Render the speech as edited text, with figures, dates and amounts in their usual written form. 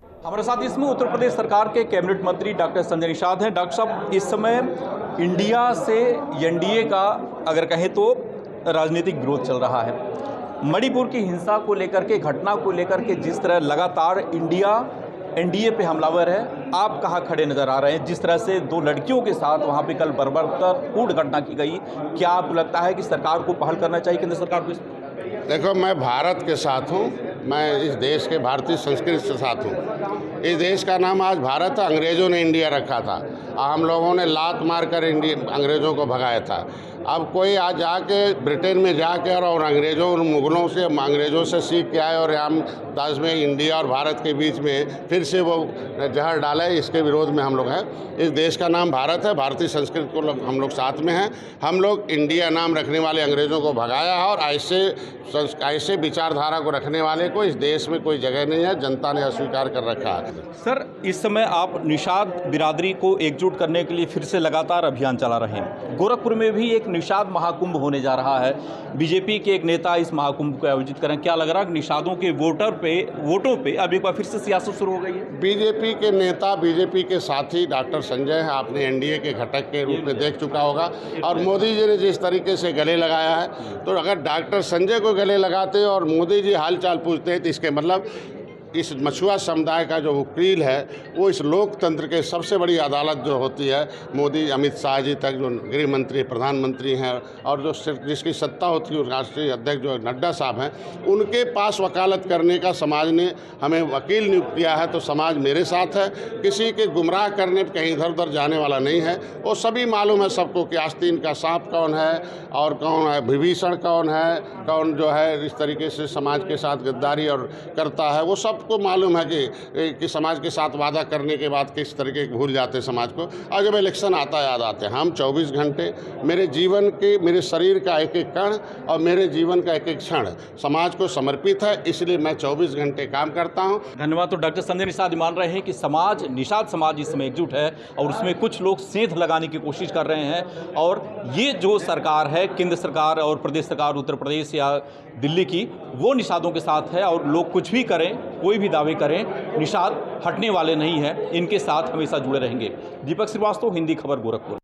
हमारे साथ इसमें उत्तर प्रदेश सरकार के कैबिनेट मंत्री डॉक्टर संजय निषाद हैं। डॉक्टर साहब, इस समय इंडिया से एनडीए का अगर कहें तो राजनीतिक विरोध चल रहा है। मणिपुर की हिंसा को लेकर के, घटना को लेकर के जिस तरह लगातार इंडिया एनडीए पे हमलावर है, आप कहाँ खड़े नजर आ रहे हैं? जिस तरह से दो लड़कियों के साथ वहाँ पे कल बर्बरतापूर्ण घटना की गई, क्या आपको लगता है कि सरकार को पहल करना चाहिए, केंद्र सरकार को? देखो, मैं भारत के साथ हूँ, मैं इस देश के भारतीय संस्कृति के साथ हूँ। इस देश का नाम आज भारत है। अंग्रेज़ों ने इंडिया रखा था, हम लोगों ने लात मारकर अंग्रेज़ों को भगाया था। अब कोई आज जाके ब्रिटेन में जाके और अंग्रेज़ों और मुग़लों से, अंग्रेज़ों से सीख के आए और रामदास में इंडिया और भारत के बीच में फिर से वो जहर डाले, इसके विरोध में हम लोग हैं। इस देश का नाम भारत है, भारतीय संस्कृति को हम लोग साथ में हैं। हम लोग इंडिया नाम रखने वाले अंग्रेज़ों को भगाया है और ऐसे विचारधारा को रखने वाले को इस देश में कोई जगह नहीं है। जनता ने अस्वीकार कर रखा है। सर, इस समय आप निषाद बिरादरी को एकजुट करने के लिए फिर से लगातार अभियान चला रहे हैं। गोरखपुर में भी एक निषाद महाकुंभ होने जा रहा है। बीजेपी के एक नेता इस महाकुंभ को आयोजित करें। क्या लग रहा है कि निषादों के वोटों पे अब एक बार फिर से सियासत शुरू हो गई है? बीजेपी के नेता, बीजेपी के साथी डॉक्टर संजय है, आपने एनडीए के घटक के रूप में देख चुका होगा। और मोदी जी ने जिस तरीके से गले लगाया है, तो अगर डॉक्टर संजय को गले लगाते और मोदी जी हालचाल पूछते हैं तो इसके मतलब इस मछुआ समुदाय का जो वकील है वो इस लोकतंत्र के सबसे बड़ी अदालत जो होती है, मोदी अमित शाह जी तक जो गृह मंत्री, प्रधानमंत्री हैं और जो जिसकी सत्ता होती है राष्ट्रीय अध्यक्ष जो नड्डा साहब हैं, उनके पास वकालत करने का समाज ने हमें वकील नियुक्त किया है। तो समाज मेरे साथ है, किसी के गुमराह करने पर कहीं इधर उधर जाने वाला नहीं है। वो सभी मालूम है सबको कि आस्तीन का सांप कौन है और कौन है विभीषण, कौन है कौन जो है इस तरीके से समाज के साथ गद्दारी और करता है। वो सब को मालूम है कि समाज के साथ वादा करने के बाद किस तरीके भूल जाते हैं समाज को। और जब इलेक्शन आता याद आते हैं। हम 24 घंटे मेरे जीवन के, मेरे शरीर का एक एक कण और मेरे जीवन का एक एक क्षण समाज को समर्पित है, इसलिए मैं 24 घंटे काम करता हूं। धन्यवाद। तो डॉक्टर संजय निषाद मान रहे हैं कि समाज, निषाद समाज इस समय एकजुट है और उसमें कुछ लोग सेंध लगाने की कोशिश कर रहे हैं। और ये जो सरकार है, केंद्र सरकार और प्रदेश सरकार, उत्तर प्रदेश या दिल्ली की, वो निषादों के साथ है। और लोग कुछ भी करें, कोई भी दावे करें, निषाद हटने वाले नहीं हैं, इनके साथ हमेशा जुड़े रहेंगे। दीपक श्रीवास्तव, हिंदी खबर, गोरखपुर।